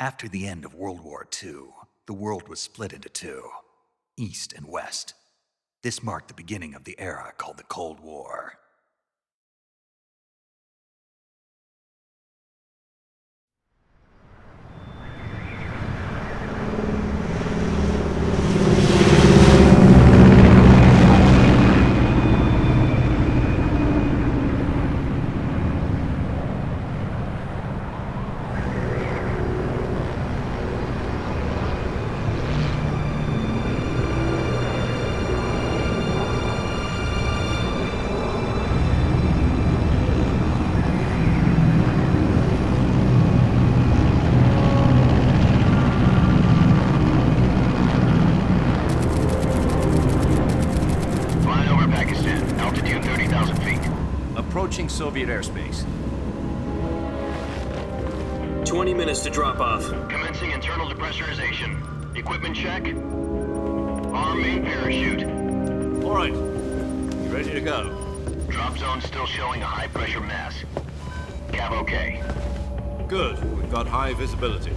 After the end of World War II, the world was split into two, East and West. This marked the beginning of the era called the Cold War. Approaching Soviet airspace. 20 minutes to drop off. Commencing internal depressurization. Equipment check. Arm main parachute. All right. You ready to go? Drop zone still showing a high pressure mass. Cav okay. Good. We've got high visibility.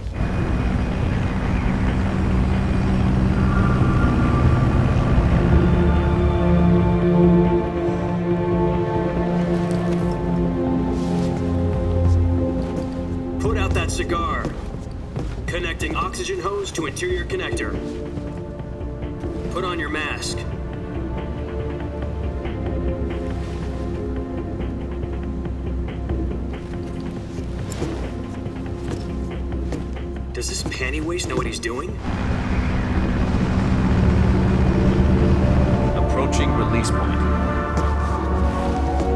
Put out that cigar. Connecting oxygen hose to interior connector. Put on your mask. Does this panty waste know what he's doing? Approaching release point.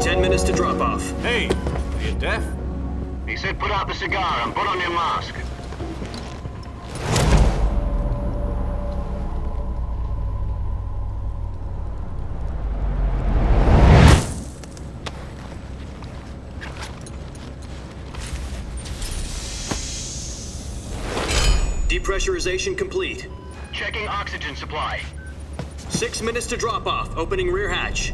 10 minutes to drop off. Hey, are you deaf? He said put out the cigar and put on your mask. Depressurization complete. Checking oxygen supply. 6 minutes to drop off. Opening rear hatch.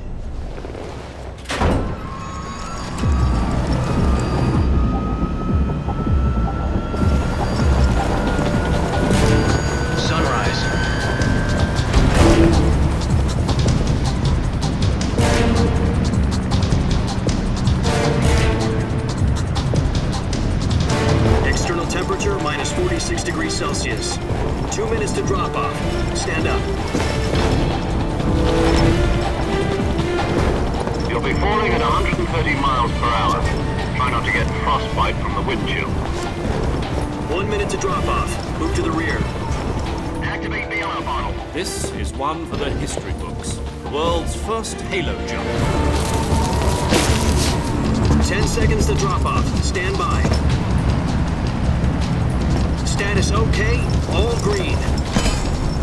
Sunrise. External temperature minus 46 degrees Celsius. 2 minutes to drop off. Stand up. You'll be falling at 130 miles per hour. Try not to get frostbite from the wind chill. 1 minute to drop off. Move to the rear. Activate bailout bottle. This is one for the history books. The world's first halo jump. 10 seconds to drop off. Stand by. Status okay. All green.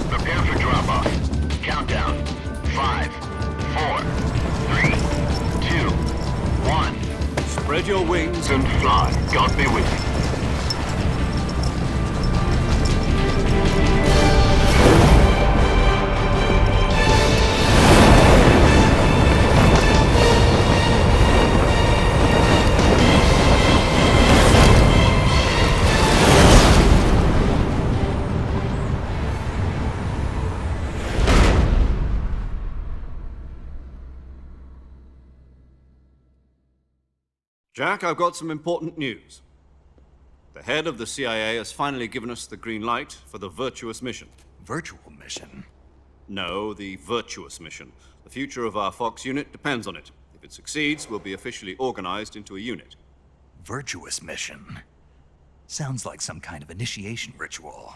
Prepare for drop-off. Countdown. 5, 4, 3, 2, 1. Spread your wings And fly. God be with you. Jack, I've got some important news. The head of the CIA has finally given us the green light for the virtuous mission. Virtual mission? No, the virtuous mission. The future of our Fox unit depends on it. If it succeeds, we'll be officially organized into a unit. Virtuous mission? Sounds like some kind of initiation ritual.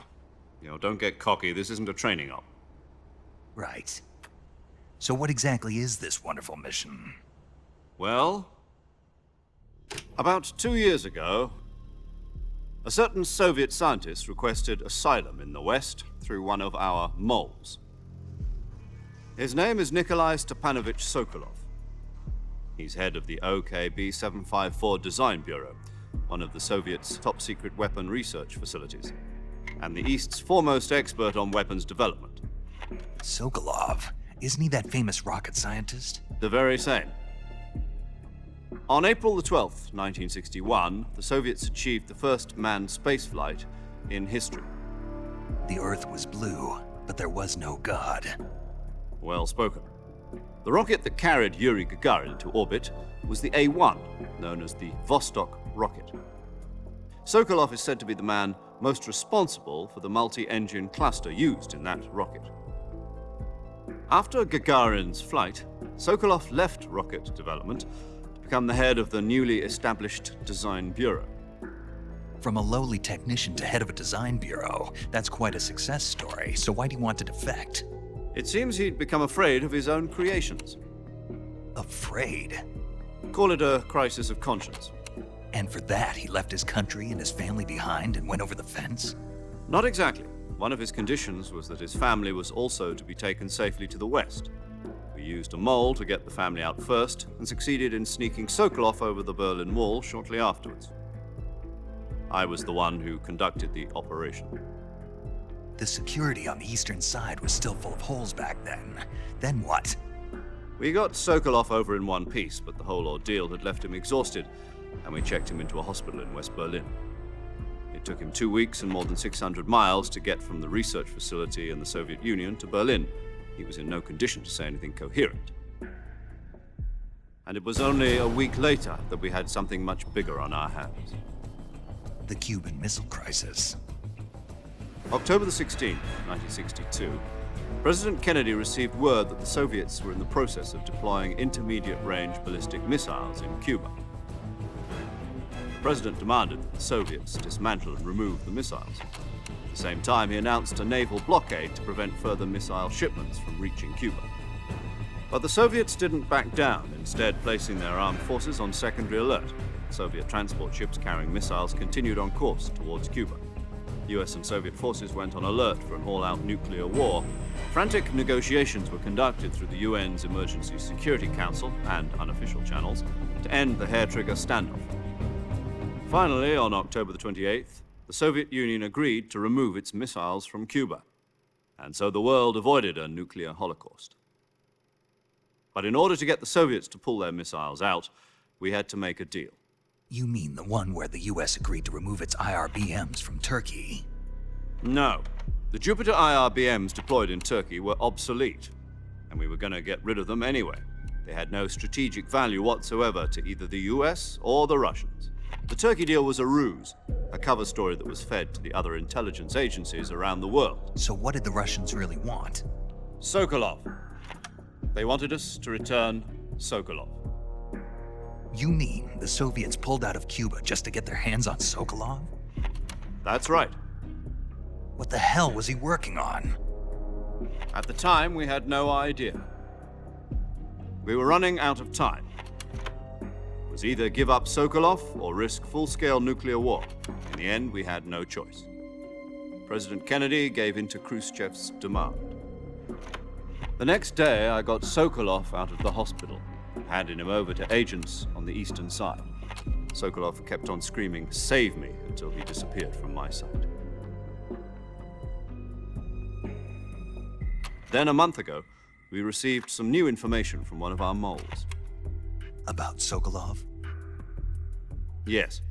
You know, don't get cocky. This isn't a training op. Right. So what exactly is this wonderful mission? Well, about 2 years ago, a certain Soviet scientist requested asylum in the West through one of our moles. His name is Nikolai Stepanovich Sokolov. He's head of the OKB 754 Design Bureau, one of the Soviets' top-secret weapon research facilities, and the East's foremost expert on weapons development. Sokolov? Isn't he that famous rocket scientist? The very same. On April the 12th, 1961, the Soviets achieved the first manned spaceflight in history. The Earth was blue, but there was no God. Well spoken. The rocket that carried Yuri Gagarin to orbit was the A-1, known as the Vostok rocket. Sokolov is said to be the man most responsible for the multi-engine cluster used in that rocket. After Gagarin's flight, Sokolov left rocket development to become the head of the newly established Design Bureau. From a lowly technician to head of a design bureau, that's quite a success story, so why do you want to defect? It seems he'd become afraid of his own creations. Afraid? Call it a crisis of conscience. And for that, he left his country and his family behind and went over the fence? Not exactly. One of his conditions was that his family was also to be taken safely to the west. We used a mole to get the family out first and succeeded in sneaking Sokolov over the Berlin Wall shortly afterwards. I was the one who conducted the operation. The security on the eastern side was still full of holes back then. Then what? We got Sokolov over in one piece, but the whole ordeal had left him exhausted, and we checked him into a hospital in West Berlin. It took him 2 weeks and more than 600 miles to get from the research facility in the Soviet Union to Berlin. He was in no condition to say anything coherent. And it was only a week later that we had something much bigger on our hands. The Cuban Missile Crisis. October the 16th, 1962, President Kennedy received word that the Soviets were in the process of deploying intermediate-range ballistic missiles in Cuba. The President demanded that the Soviets dismantle and remove the missiles. At the same time, he announced a naval blockade to prevent further missile shipments from reaching Cuba. But the Soviets didn't back down, instead placing their armed forces on secondary alert. Soviet transport ships carrying missiles continued on course towards Cuba. US and Soviet forces went on alert for an all-out nuclear war. Frantic negotiations were conducted through the UN's Emergency Security Council and unofficial channels to end the hair-trigger standoff. Finally, on October the 28th, the Soviet Union agreed to remove its missiles from Cuba, and so the world avoided a nuclear holocaust. But in order to get the Soviets to pull their missiles out, we had to make a deal. You mean the one where the US agreed to remove its IRBMs from Turkey? No. The Jupiter IRBMs deployed in Turkey were obsolete, and we were going to get rid of them anyway. They had no strategic value whatsoever to either the US or the Russians. The Turkey deal was a ruse, a cover story that was fed to the other intelligence agencies around the world. So what did the Russians really want? Sokolov. They wanted us to return Sokolov. You mean the Soviets pulled out of Cuba just to get their hands on Sokolov? That's right. What the hell was he working on? At the time, we had no idea. We were running out of time. It was either give up Sokolov or risk full-scale nuclear war. In the end, we had no choice. President Kennedy gave in to Khrushchev's demand. The next day, I got Sokolov out of the hospital, handing him over to agents on the eastern side. Sokolov kept on screaming, "Save me," until he disappeared from my sight. Then a month ago, we received some new information from one of our moles. About Sokolov? Yes.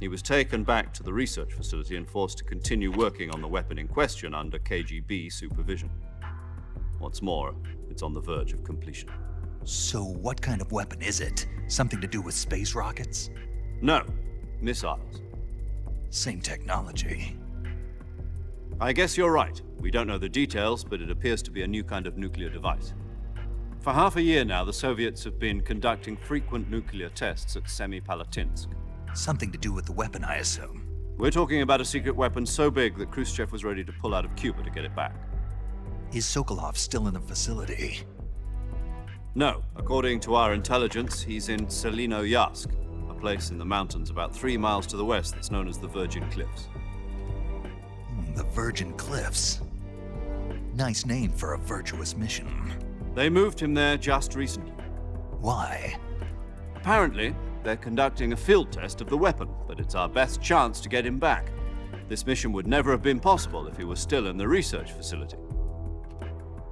He was taken back to the research facility and forced to continue working on the weapon in question under KGB supervision. What's more, it's on the verge of completion. So what kind of weapon is it? Something to do with space rockets? No, missiles. Same technology. I guess you're right. We don't know the details, but it appears to be a new kind of nuclear device. For half a year now, the Soviets have been conducting frequent nuclear tests at Semipalatinsk. Something to do with the weapon, I assume. We're talking about a secret weapon so big that Khrushchev was ready to pull out of Cuba to get it back. Is Sokolov still in the facility? No. According to our intelligence, he's in Selino-Yarsk, a place in the mountains about 3 miles to the west that's known as the Virgin Cliffs. The Virgin Cliffs. Nice name for a virtuous mission. They moved him there just recently. Why? Apparently, they're conducting a field test of the weapon, but it's our best chance to get him back. This mission would never have been possible if he was still in the research facility.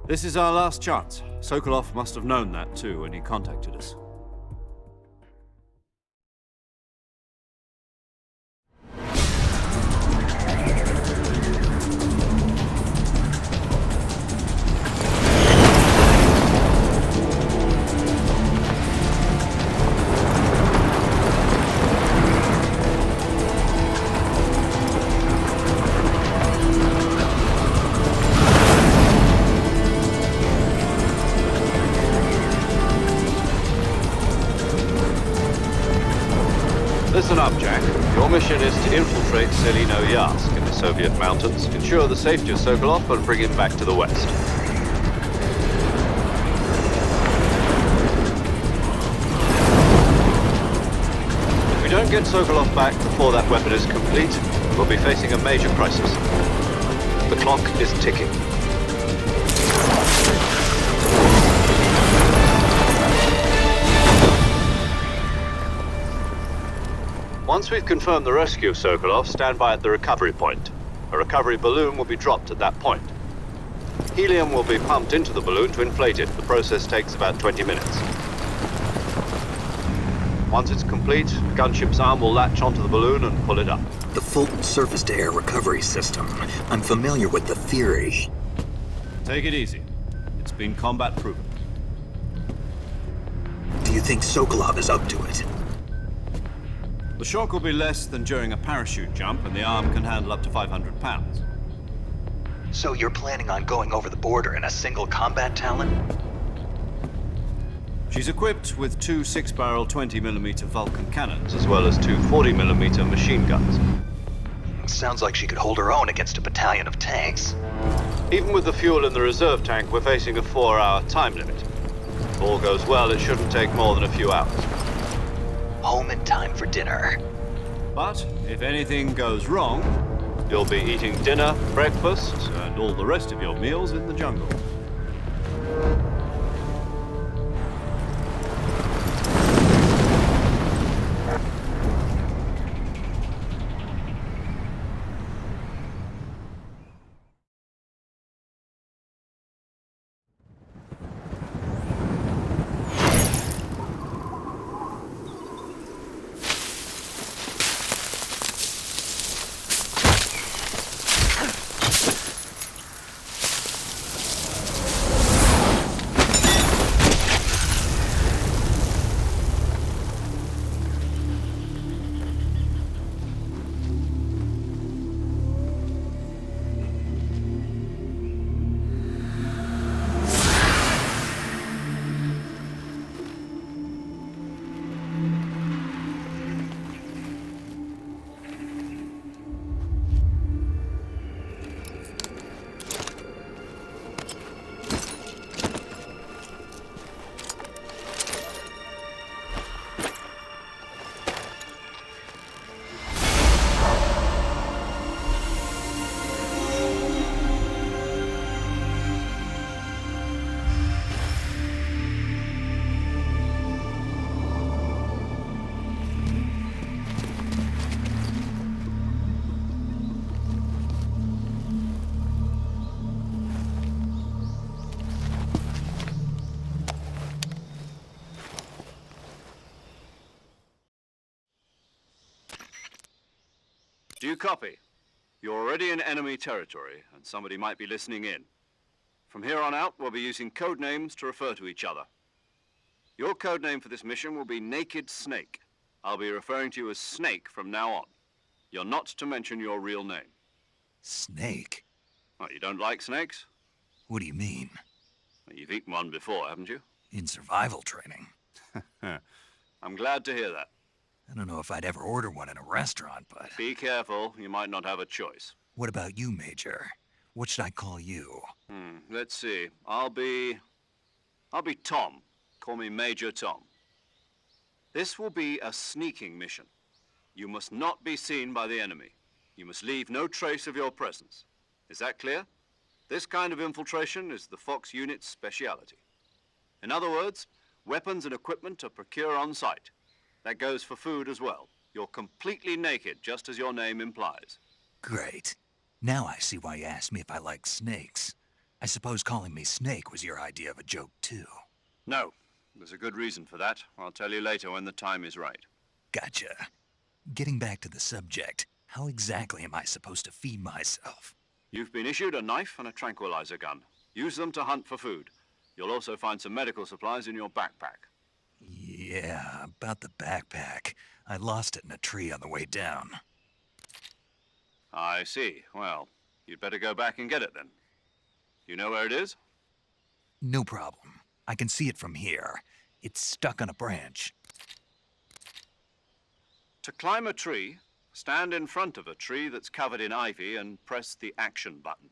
This is our last chance. Sokolov must have known that too when he contacted us. Listen up, Jack. Your mission is to infiltrate Selino-Yarsk in the Soviet mountains, ensure the safety of Sokolov, and bring him back to the west. If we don't get Sokolov back before that weapon is complete, we'll be facing a major crisis. The clock is ticking. Once we've confirmed the rescue of Sokolov, stand by at the recovery point. A recovery balloon will be dropped at that point. Helium will be pumped into the balloon to inflate it. The process takes about 20 minutes. Once it's complete, the gunship's arm will latch onto the balloon and pull it up. The Fulton surface-to-air recovery system. I'm familiar with the theory. Take it easy. It's been combat proven. Do you think Sokolov is up to it? The shock will be less than during a parachute jump, and the arm can handle up to 500 pounds. So you're planning on going over the border in a single combat Talon? She's equipped with two 6-barrel 20mm Vulcan cannons, as well as two 40mm machine guns. Sounds like she could hold her own against a battalion of tanks. Even with the fuel in the reserve tank, we're facing a 4-hour time limit. If all goes well, it shouldn't take more than a few hours. Home in time for dinner. But if anything goes wrong, you'll be eating dinner, breakfast, and all the rest of your meals in the jungle. Do you copy? You're already in enemy territory, and somebody might be listening in. From here on out, we'll be using code names to refer to each other. Your code name for this mission will be Naked Snake. I'll be referring to you as Snake from now on. You're not to mention your real name. Snake? Well, you don't like snakes? What do you mean? Well, you've eaten one before, haven't you? In survival training? I'm glad to hear that. I don't know if I'd ever order one in a restaurant, but... Be careful, you might not have a choice. What about you, Major? What should I call you? Let's see. I'll be Tom. Call me Major Tom. This will be a sneaking mission. You must not be seen by the enemy. You must leave no trace of your presence. Is that clear? This kind of infiltration is the Fox unit's speciality. In other words, weapons and equipment are procured on site. That goes for food as well. You're completely naked, just as your name implies. Great. Now I see why you asked me if I like snakes. I suppose calling me Snake was your idea of a joke, too. No. There's a good reason for that. I'll tell you later when the time is right. Gotcha. Getting back to the subject, how exactly am I supposed to feed myself? You've been issued a knife and a tranquilizer gun. Use them to hunt for food. You'll also find some medical supplies in your backpack. Yeah, about the backpack. I lost it in a tree on the way down. I see. Well, you'd better go back and get it then. You know where it is? No problem. I can see it from here. It's stuck on a branch. To climb a tree, stand in front of a tree that's covered in ivy and press the action button.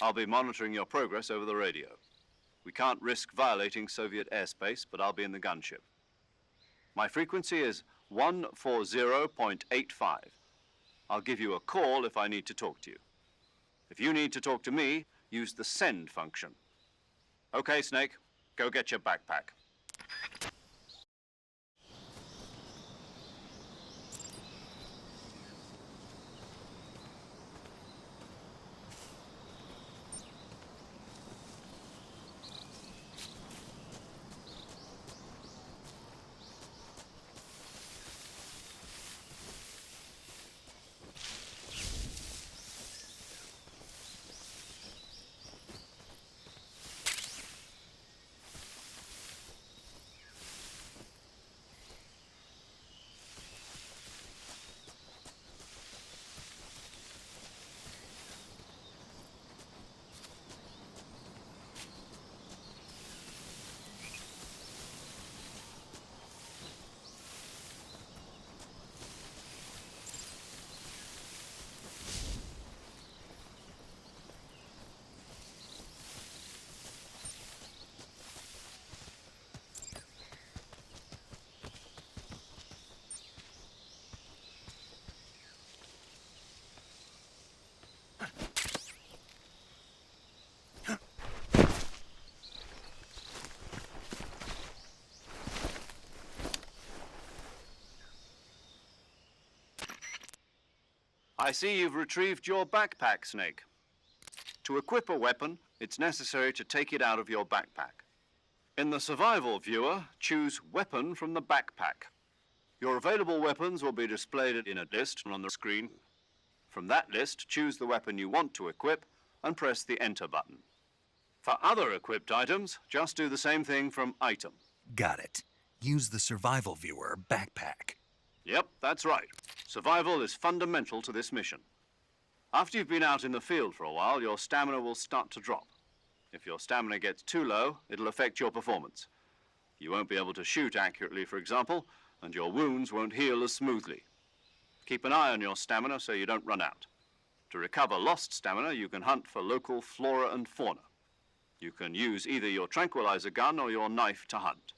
I'll be monitoring your progress over the radio. We can't risk violating Soviet airspace, but I'll be in the gunship. My frequency is 140.85. I'll give you a call if I need to talk to you. If you need to talk to me, use the send function. Okay, Snake, go get your backpack. I see you've retrieved your backpack, Snake. To equip a weapon, it's necessary to take it out of your backpack. In the survival viewer, choose Weapon from the backpack. Your available weapons will be displayed in a list on the screen. From that list, choose the weapon you want to equip and press the Enter button. For other equipped items, just do the same thing from Item. Got it. Use the survival viewer backpack. Yep, that's right. Survival is fundamental to this mission. After you've been out in the field for a while, your stamina will start to drop. If your stamina gets too low, it'll affect your performance. You won't be able to shoot accurately, for example, and your wounds won't heal as smoothly. Keep an eye on your stamina so you don't run out. To recover lost stamina, you can hunt for local flora and fauna. You can use either your tranquilizer gun or your knife to hunt.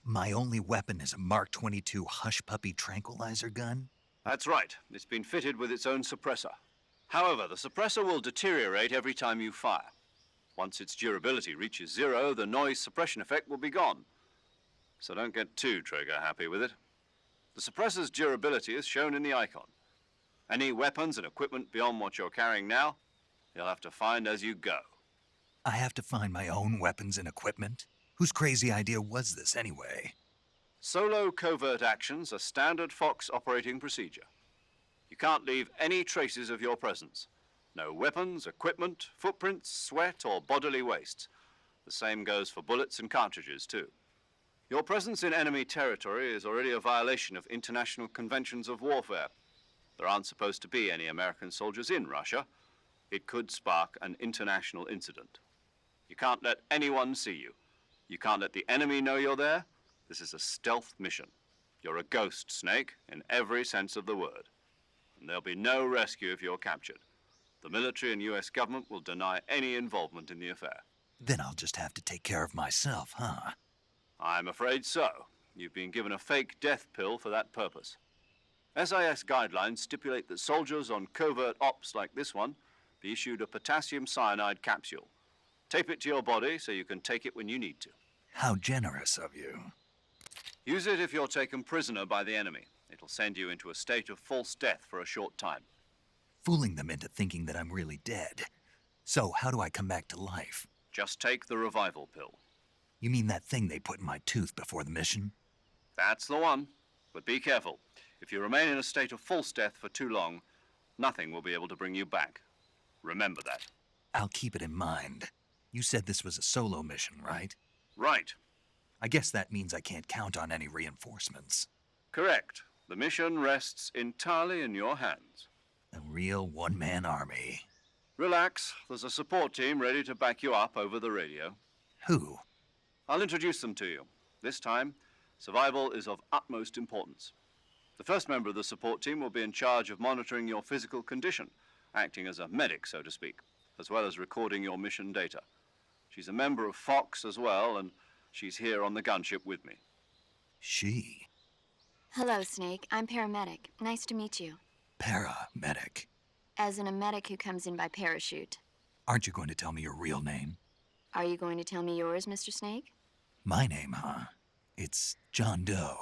My only weapon is a Mark 22 Hush Puppy tranquilizer gun? That's right. It's been fitted with its own suppressor. However, the suppressor will deteriorate every time you fire. Once its durability reaches 0, the noise suppression effect will be gone. So don't get too trigger happy with it. The suppressor's durability is shown in the icon. Any weapons and equipment beyond what you're carrying now, you'll have to find as you go. I have to find my own weapons and equipment? Whose crazy idea was this anyway? Solo covert actions are standard Fox operating procedure. You can't leave any traces of your presence. No weapons, equipment, footprints, sweat, or bodily wastes. The same goes for bullets and cartridges, too. Your presence in enemy territory is already a violation of international conventions of warfare. There aren't supposed to be any American soldiers in Russia. It could spark an international incident. You can't let anyone see you. You can't let the enemy know you're there. This is a stealth mission. You're a ghost, Snake, in every sense of the word. And there'll be no rescue if you're captured. The military and US government will deny any involvement in the affair. Then I'll just have to take care of myself, huh? I'm afraid so. You've been given a fake death pill for that purpose. SIS guidelines stipulate that soldiers on covert ops like this one be issued a potassium cyanide capsule. Tape it to your body so you can take it when you need to. How generous of you. Use it if you're taken prisoner by the enemy. It'll send you into a state of false death for a short time. Fooling them into thinking that I'm really dead. So how do I come back to life? Just take the revival pill. You mean that thing they put in my tooth before the mission? That's the one. But be careful. If you remain in a state of false death for too long, nothing will be able to bring you back. Remember that. I'll keep it in mind. You said this was a solo mission, right? Right. I guess that means I can't count on any reinforcements. Correct. The mission rests entirely in your hands. A real one-man army. Relax. There's a support team ready to back you up over the radio. Who? I'll introduce them to you. This time, survival is of utmost importance. The first member of the support team will be in charge of monitoring your physical condition, acting as a medic, so to speak, as well as recording your mission data. She's a member of Fox as well, and she's here on the gunship with me. She? Hello, Snake. I'm paramedic. Nice to meet you. Paramedic. As in a medic who comes in by parachute. Aren't you going to tell me your real name? Are you going to tell me yours, Mr. Snake? My name, huh? It's John Doe.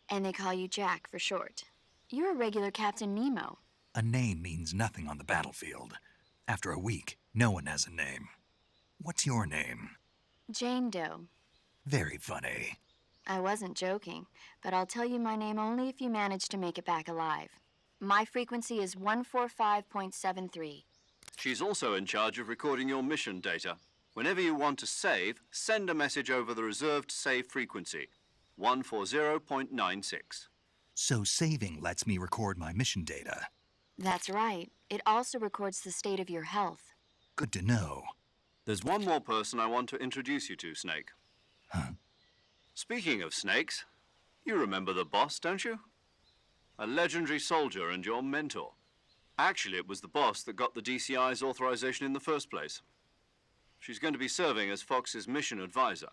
And they call you Jack for short. You're a regular Captain Nemo. A name means nothing on the battlefield. After a week, no one has a name. What's your name? Jane Doe. Very funny. I wasn't joking, but I'll tell you my name only if you manage to make it back alive. My frequency is 145.73. She's also in charge of recording your mission data. Whenever you want to save, send a message over the reserved save frequency, 140.96. So saving lets me record my mission data. That's right. It also records the state of your health. Good to know. There's one more person I want to introduce you to, Snake. Huh? Speaking of snakes, you remember the boss, don't you? A legendary soldier and your mentor. Actually, it was the boss that got the DCI's authorization in the first place. She's going to be serving as Fox's mission advisor.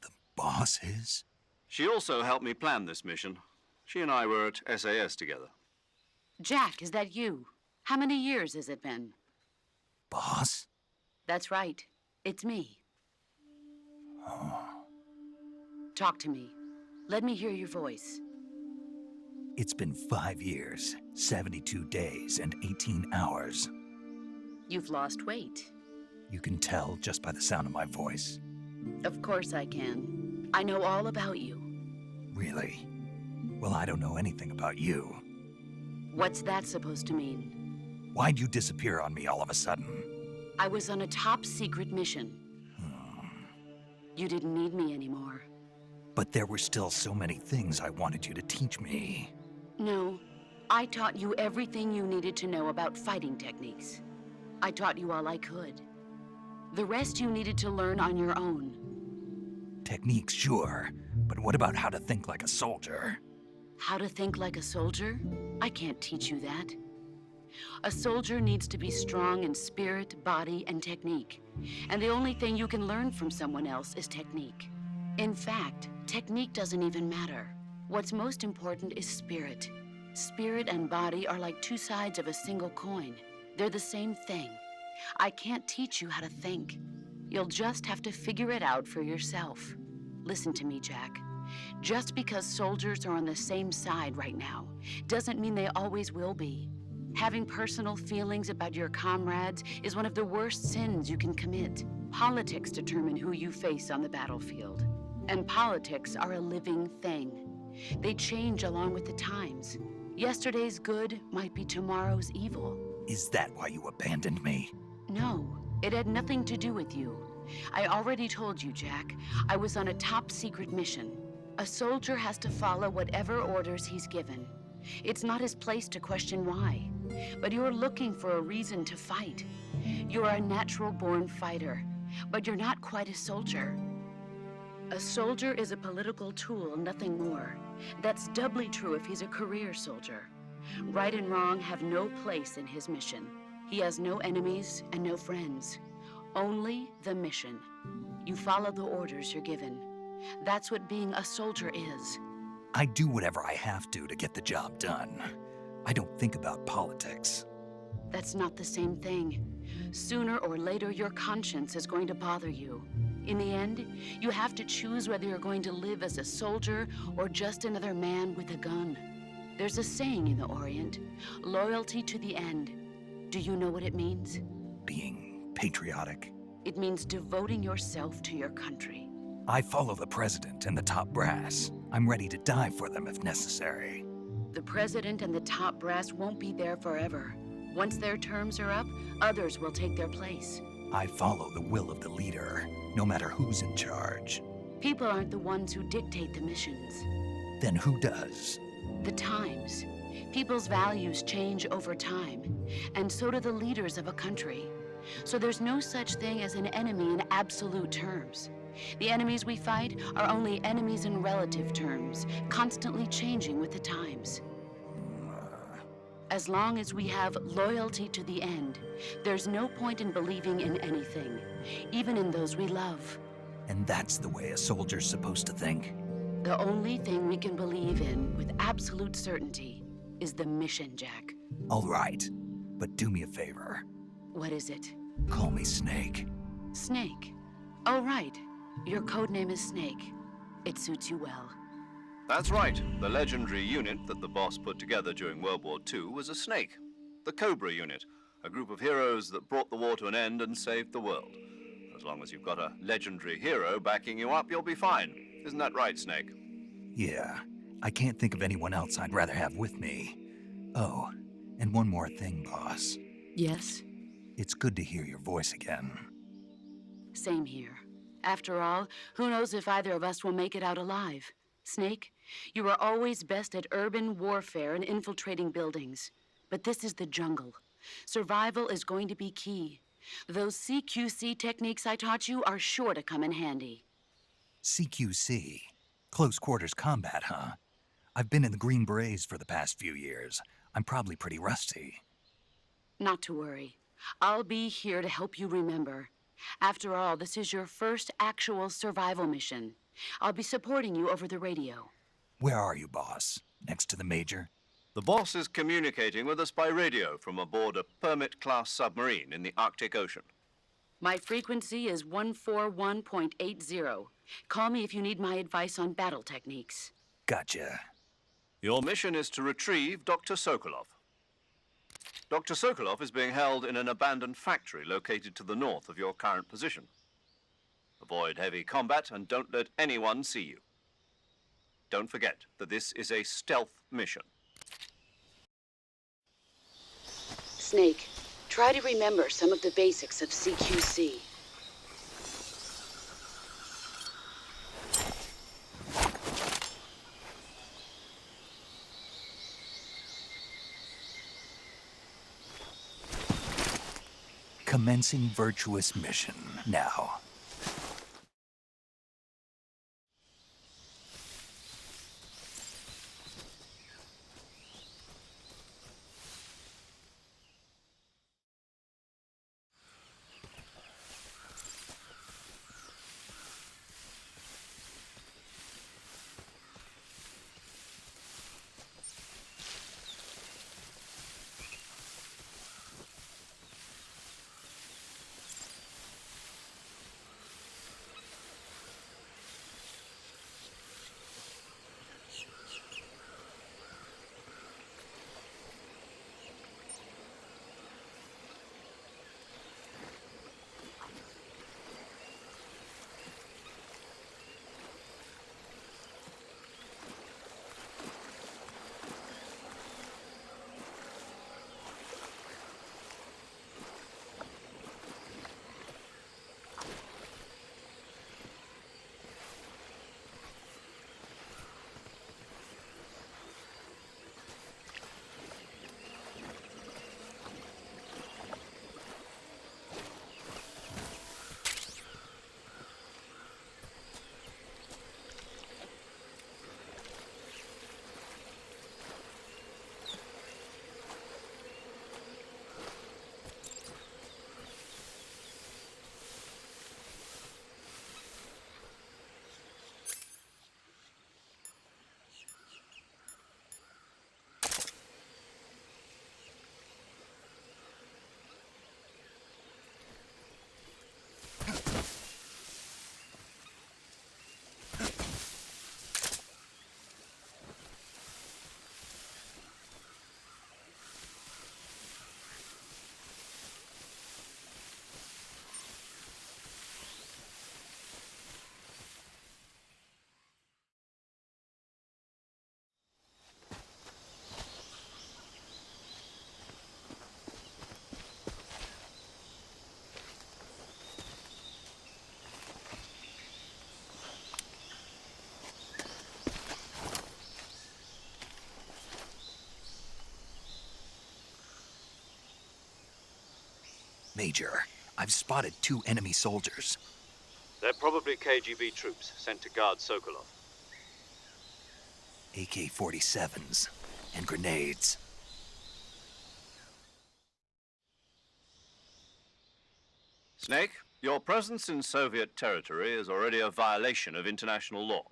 The boss is? She also helped me plan this mission. She and I were at SAS together. Jack, is that you? How many years has it been? Boss? That's right. It's me. Oh. Talk to me. Let me hear your voice. It's been 5 years, 72 days, and 18 hours. You've lost weight. You can tell just by the sound of my voice. Of course I can. I know all about you. Really? Well, I don't know anything about you. What's that supposed to mean? Why'd you disappear on me all of a sudden? I was on a top secret mission. You didn't need me anymore. But there were still so many things I wanted you to teach me. No, I taught you everything you needed to know about fighting techniques. I taught you all I could. The rest you needed to learn on your own. Techniques, sure. But what about how to think like a soldier? How to think like a soldier? I can't teach you that. A soldier needs to be strong in spirit, body, and technique. And the only thing you can learn from someone else is technique. In fact, technique doesn't even matter. What's most important is spirit. Spirit and body are like two sides of a single coin. They're the same thing. I can't teach you how to think. You'll just have to figure it out for yourself. Listen to me, Jack. Just because soldiers are on the same side right now doesn't mean they always will be. Having personal feelings about your comrades is one of the worst sins you can commit. Politics determine who you face on the battlefield. And politics are a living thing. They change along with the times. Yesterday's good might be tomorrow's evil. Is that why you abandoned me? No, it had nothing to do with you. I already told you, Jack. I was on a top secret mission. A soldier has to follow whatever orders he's given. It's not his place to question why. But you're looking for a reason to fight. You're a natural-born fighter, but you're not quite a soldier. A soldier is a political tool, nothing more. That's doubly true if he's a career soldier. Right and wrong have no place in his mission. He has no enemies and no friends. Only the mission. You follow the orders you're given. That's what being a soldier is. I do whatever I have to get the job done. I don't think about politics. That's not the same thing. Sooner or later, your conscience is going to bother you. In the end, you have to choose whether you're going to live as a soldier or just another man with a gun. There's a saying in the Orient, loyalty to the end. Do you know what it means? Being patriotic. It means devoting yourself to your country. I follow the president and the top brass. I'm ready to die for them if necessary. The president and the top brass won't be there forever. Once their terms are up, others will take their place. I follow the will of the leader, no matter who's in charge. People aren't the ones who dictate the missions. Then who does? The times. People's values change over time, and so do the leaders of a country. So there's no such thing as an enemy in absolute terms. The enemies we fight are only enemies in relative terms, constantly changing with the times. As long as we have loyalty to the end, there's no point in believing in anything, even in those we love. And that's the way a soldier's supposed to think. The only thing we can believe in with absolute certainty is the mission, Jack. All right, but do me a favor. What is it? Call me Snake. Snake. Oh, right. Your code name is Snake. It suits you well. That's right. The legendary unit that the boss put together during World War II was a snake. The Cobra unit, a group of heroes that brought the war to an end and saved the world. As long as you've got a legendary hero backing you up, you'll be fine. Isn't that right, Snake? Yeah, I can't think of anyone else I'd rather have with me. Oh, and one more thing, boss. Yes? It's good to hear your voice again. Same here. After all, who knows if either of us will make it out alive? Snake, you are always best at urban warfare and infiltrating buildings. But this is the jungle. Survival is going to be key. Those CQC techniques I taught you are sure to come in handy. CQC? Close quarters combat, huh? I've been in the Green Berets for the past few years. I'm probably pretty rusty. Not to worry. I'll be here to help you remember. After all, this is your first actual survival mission. I'll be supporting you over the radio. Where are you, boss? Next to the Major? The boss is communicating with us by radio from aboard a Permit-class submarine in the Arctic Ocean. My frequency is 141.80. Call me if you need my advice on battle techniques. Gotcha. Your mission is to retrieve Dr. Sokolov. Dr. Sokolov is being held in an abandoned factory located to the north of your current position. Avoid heavy combat and don't let anyone see you. Don't forget that this is a stealth mission. Snake, try to remember some of the basics of CQC. Commencing virtuous mission now. Major, I've spotted 2 enemy soldiers. They're probably KGB troops sent to guard Sokolov. AK-47s and grenades. Snake, your presence in Soviet territory is already a violation of international law.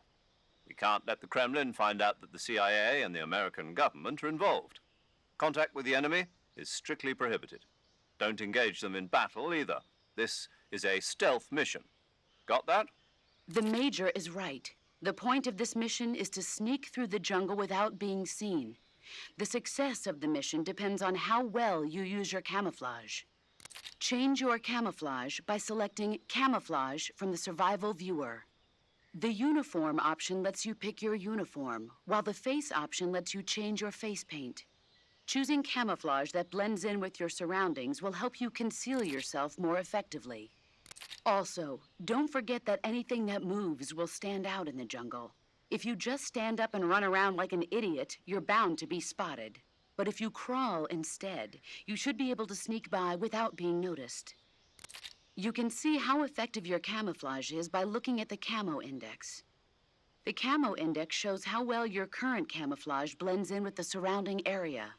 We can't let the Kremlin find out that the CIA and the American government are involved. Contact with the enemy is strictly prohibited. Don't engage them in battle either. This is a stealth mission. Got that? The Major is right. The point of this mission is to sneak through the jungle without being seen. The success of the mission depends on how well you use your camouflage. Change your camouflage by selecting Camouflage from the Survival Viewer. The Uniform option lets you pick your uniform, while the Face option lets you change your face paint. Choosing camouflage that blends in with your surroundings will help you conceal yourself more effectively. Also, don't forget that anything that moves will stand out in the jungle. If you just stand up and run around like an idiot, you're bound to be spotted. But if you crawl instead, you should be able to sneak by without being noticed. You can see how effective your camouflage is by looking at the Camo Index. The Camo Index shows how well your current camouflage blends in with the surrounding area.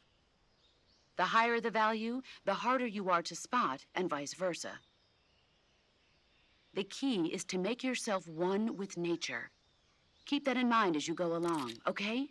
The higher the value, the harder you are to spot, and vice versa. The key is to make yourself one with nature. Keep that in mind as you go along, okay?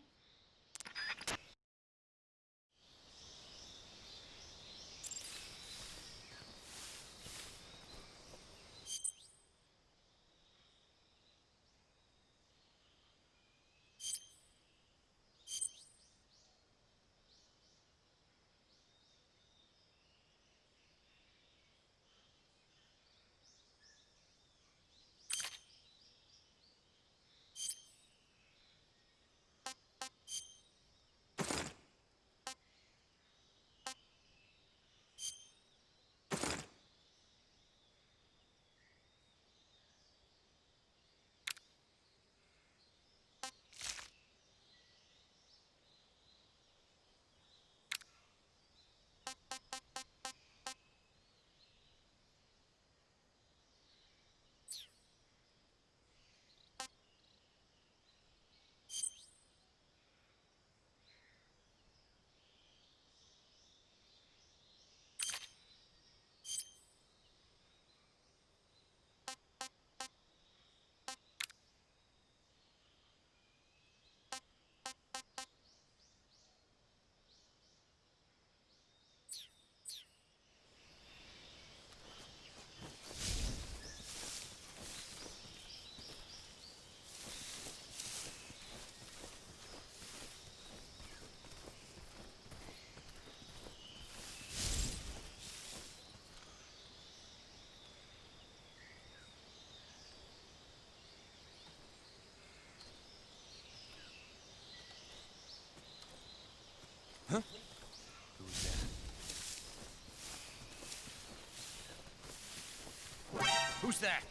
Who's that?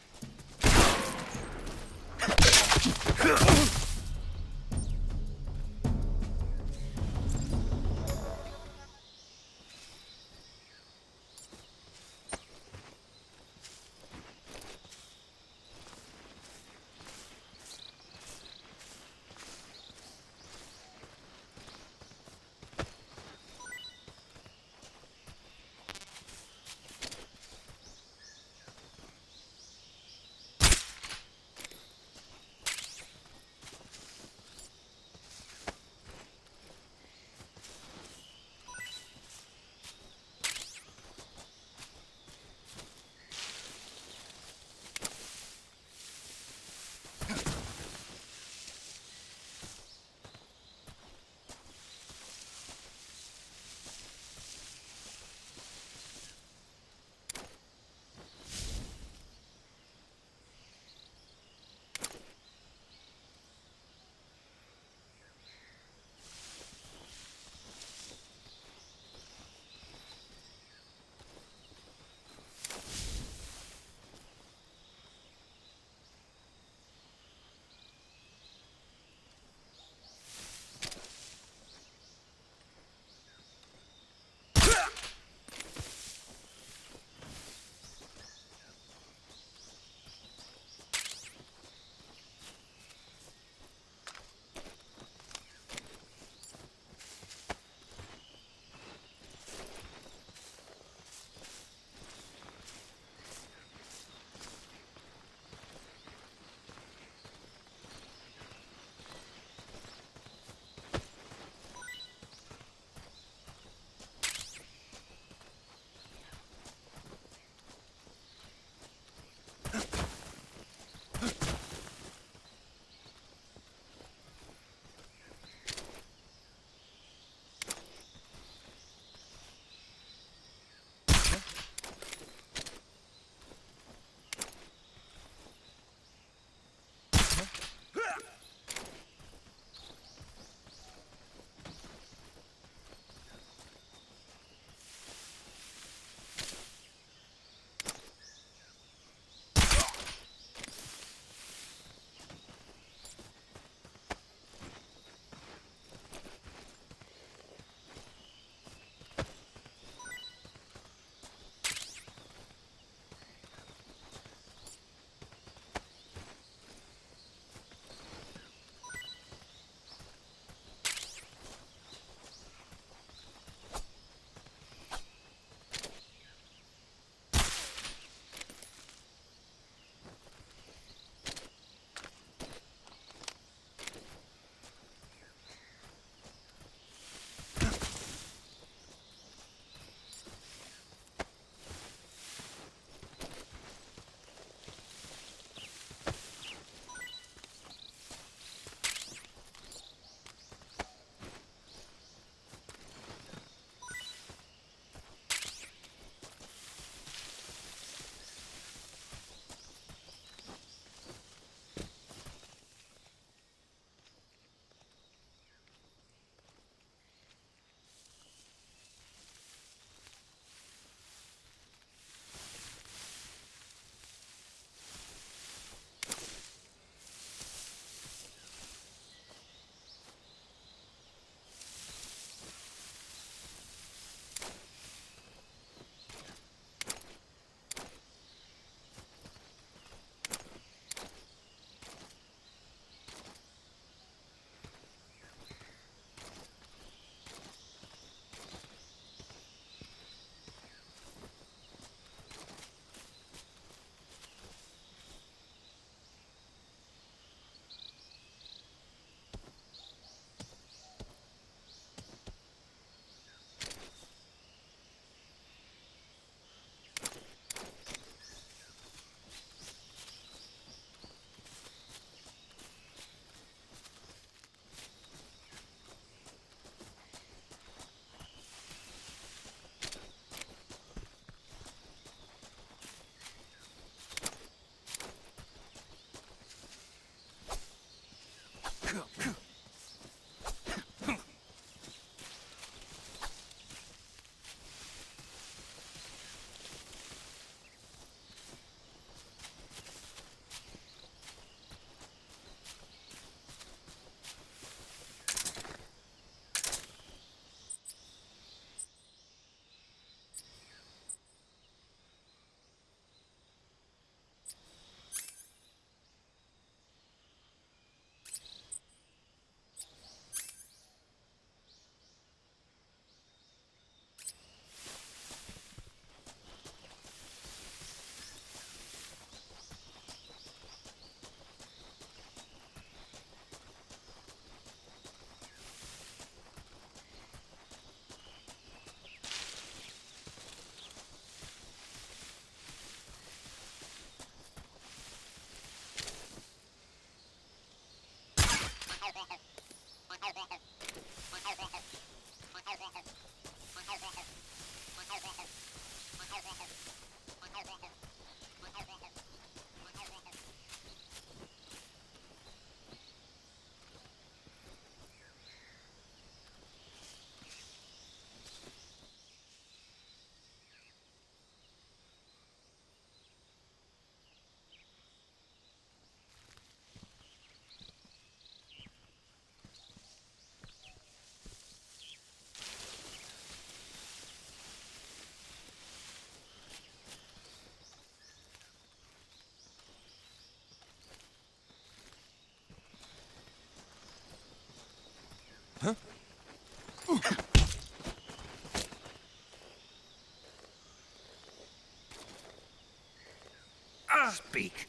Speak.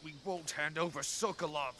We won't hand over Sokolov.